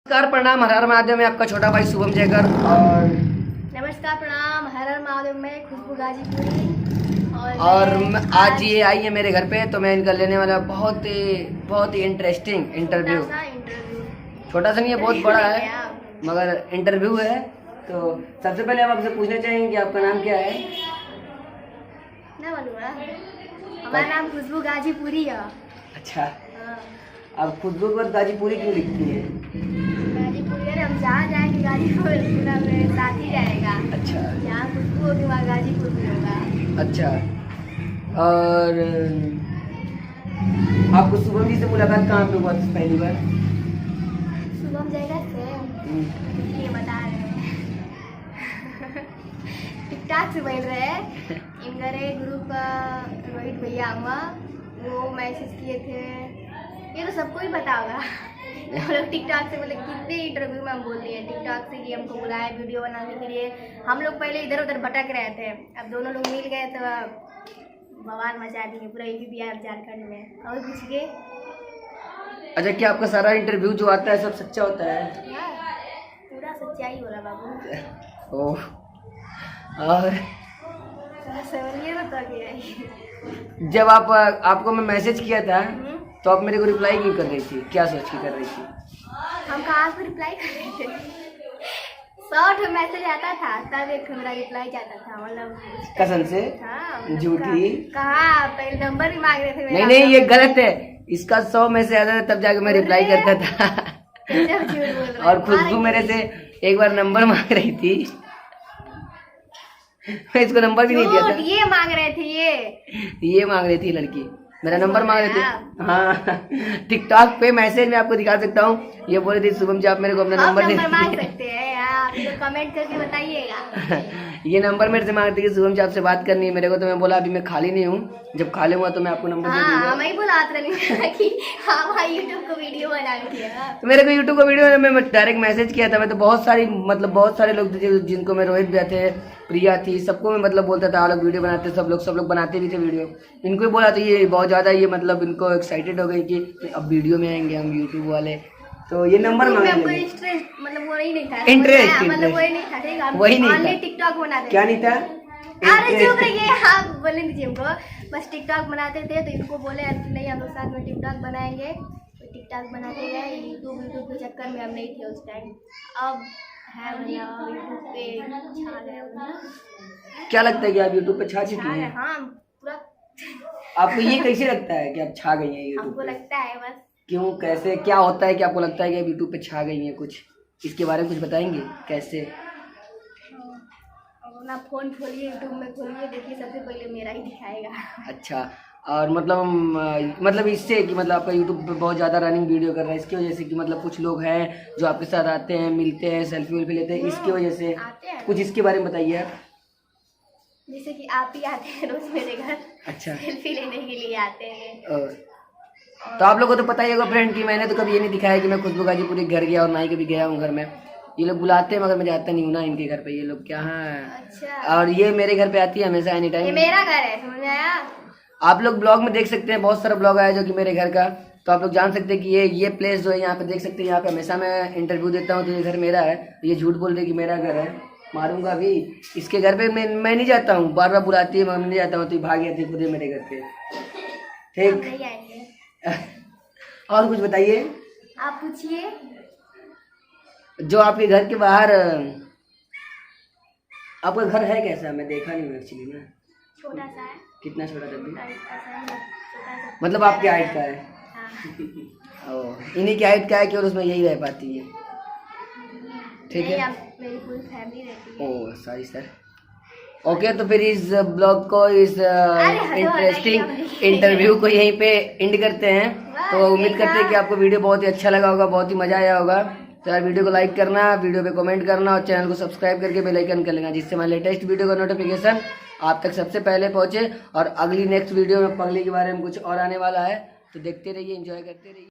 नमस्कार प्रणाम, हर हर महादेव में आपका छोटा भाई शुभम जयकर। और नमस्कार प्रणाम, हर हर महादेव में खुशबू गाजीपुरी। और आज ये आई है मेरे घर पे, तो मैं इनका लेने वाला बहुत ही इंटरेस्टिंग इंटरव्यू। छोटा सा नहीं है, बहुत बड़ा है, मगर इंटरव्यू है। तो सबसे पहले हम आपसे पूछना चाहेंगे कि आपका नाम क्या है? ना मालूम है, हमारा नाम खुशबू गाजीपुरी है। अच्छा, अब खुशबू पर गाजीपुरी क्यों लिखती है? गाजीपुरी है, हम जहाँ जाएंगे गाजीपुर पूरा मेरे साथ ही जाएगा। अच्छा, जहाँ खुशबू होगी वहाँ गाजीपुर भी होगा। अच्छा। और आपको शुभम जी से मुलाकात कहाँ पे हुआ था पहली बार? शुभम जयकर से ये बता रहे हैं टिकटॉक से बोल रहे हैं। इनके ग्रुप रोहित भैया हुआ, वो मैसेज किए थे, ये तो सबको ही पता होगा। हम लोग टिकटॉक से मतलब कितने इंटरव्यू में हम बोल दिए टिकटॉक से कि हमको बुलाया वीडियो बनाने के लिए। हम लोग पहले इधर उधर भटक रहे थे, अब दोनों लोग मिल गए तो बवाल मचा दिए पूरा यूपी बिहार झारखंड में। और पूछिए। अच्छा, क्या आपका सारा इंटरव्यू जो आता है सब सच्चा होता है? पूरा सच्चाई बोला बाबू। ओह, और जब आपको मैं मैसेज किया था तो आप मेरे को रिप्लाई क्यों कर रही थी? क्या सोच के कर रही थी? हम कहाँ से रिप्लाई कर रहे थे? 100 मैसेज आता था तब एक मेरा रिप्लाई जाता था, मतलब कसम से? हाँ, झूठी। कहाँ पहले नंबर भी मांग रहे थे। नहीं नहीं, ये गलत है। इसका 100 मैसेज आता था तब जाके मैं रिप्लाई करता था। और खुशबू मेरे से एक बार नंबर मांग रही थी, मैं इसको नंबर भी नहीं दिया था। ये मांग रहे थे, ये मांग रही थी लड़की, मेरा नंबर मांग रहे थे। हाँ, टिकटॉक पे मैसेज में आपको दिखा सकता हूँ। ये बोल रही थी शुभम जी आप मेरे को अपना नंबर दे मांग सकते हैं, आप तो कमेंट करके बताइएगा। ये नंबर मेरे से मांगती है शुभम जी आपसे बात करनी है मेरे को। तो मैं बोला अभी मैं खाली नहीं हूँ, जब खाली हुआ तो मैं आपको नंबर दे दूंगा। मैं बोला कि हाँ यूट्यूब को वीडियो बना दिया। तो मेरे को यूट्यूब को वीडियो में डायरेक्ट मैसेज किया था। मैं तो बहुत सारे लोग थे जिनको मैं, रोहित भैया थे, प्रिया थी, सबको मैं मतलब बोलता था लोग वीडियो बनाते, सब लोग बनाते भी थे वीडियो। इनको भी बोला था, ये बहुत ज़्यादा ये मतलब इनको एक्साइटेड हो गई कि अब वीडियो में आएंगे हम यूट्यूब वाले। तो ये नंबर मतलब वो नहीं था, इंटरेस्ट, मतलब वही नहीं था, ठीक है, वही नहीं था। टिकटॉक बनाते क्या नहीं था? अरे चुप रहिए, हाँ बोलने दीजिए हमको। बस टिकटॉक बनाते थे तो इनको बोले नहीं हम लोग साथ में टिकटॉक बनाएंगे, तो टिकटॉक बनाते गए। यूट्यूब के चक्कर में हम नहीं थे उस टाइम, अब है मतलब यूट्यूब पे छा गए। क्या लगता है कि आप यूट्यूब पे छा चुकी हैं? हाँ पूरा। आपको ये कैसे लगता है कि आप छा गई हैं यूट्यूब हमको पे? लगता है बस। क्यों, कैसे, क्या होता है कि आपको लगता है कि आप यूट्यूब पे छा गई हैं? कुछ इसके बारे में कुछ बताएंगे कैसे? अपना फोन खोलिए, यूट्यूब में खोलिए, देखिए सबसे पहले मेरा ही दिखाएगा। अच्छा, और मतलब इससे कि मतलब आपका यूट्यूब पे बहुत ज़्यादा रनिंग वीडियो कर रहा है, इसकी वजह से कि मतलब कुछ लोग हैं जो आपके साथ आते हैं, मिलते हैं, सेल्फी वेल्फी लेते हैं, इसकी वजह से कुछ इसके बारे में बताइए आप। जैसे कि आप ही आते हैं रोज मेरे घर। अच्छा, सेल्फी लेने के लिए आते हैं। तो आप लोगों को तो पता ही होगा फ्रेंड कि मैंने तो कभी ये नहीं दिखाया कि मैं खुशबू गाजीपुरी घर गया और ना ही कभी गया हूँ घर में। ये लोग बुलाते हैं मगर मैं जाता नहीं हूँ ना इनके घर पे। ये लोग क्या है। अच्छा। और ये मेरे घर पे आती है हमेशा, एनी टाइम। ये मेरा घर है, समझ में आया? आप लोग ब्लॉग में देख सकते हैं, बहुत सारा ब्लॉग आया जो कि मेरे घर का, तो आप लोग जान सकते हैं कि ये प्लेस जो है यहाँ पे देख सकते हैं। यहाँ पे हमेशा मैं इंटरव्यू देता हूँ, तो ये घर मेरा है। ये झूठ बोल रही कि मेरा घर है, मारूंगा अभी। इसके घर पे मैं नहीं जाता हूँ, बार बार बुलाती है, मैं नहीं जाता हूँ, तो भाग जाती है खुद ही मेरे घर पे। ठीक। और कुछ बताइए, आप पूछिए। जो आपके घर के बाहर, आपका घर है कैसा? मैं देखा नहीं हूँ एक्चुअली ना। छोटा सा है। कितना छोटा था? मतलब आपकी हाइट का है? हाँ। इन्हीं की हाइट का है कि और उसमें यही रह पाती है? ठीक है, मेरी पूरी फैमिली रहती है। Oh sorry sir. ओके, तो फिर इस ब्लॉग को, इस इंटरेस्टिंग इंटरव्यू को यहीं पे एंड करते हैं। तो उम्मीद करते हैं कि आपको वीडियो बहुत ही अच्छा लगा होगा, बहुत ही मजा आया होगा। तो यार वीडियो को लाइक करना, वीडियो पे कमेंट करना और चैनल को सब्सक्राइब करके बेल आइकन कर लेना, जिससे हमारे लेटेस्ट वीडियो का नोटिफिकेशन आप तक सबसे पहले पहुंचे। और अगली नेक्स्ट वीडियो में पगली के बारे में कुछ और आने वाला है, तो देखते रहिए, एंजॉय करते रहिए।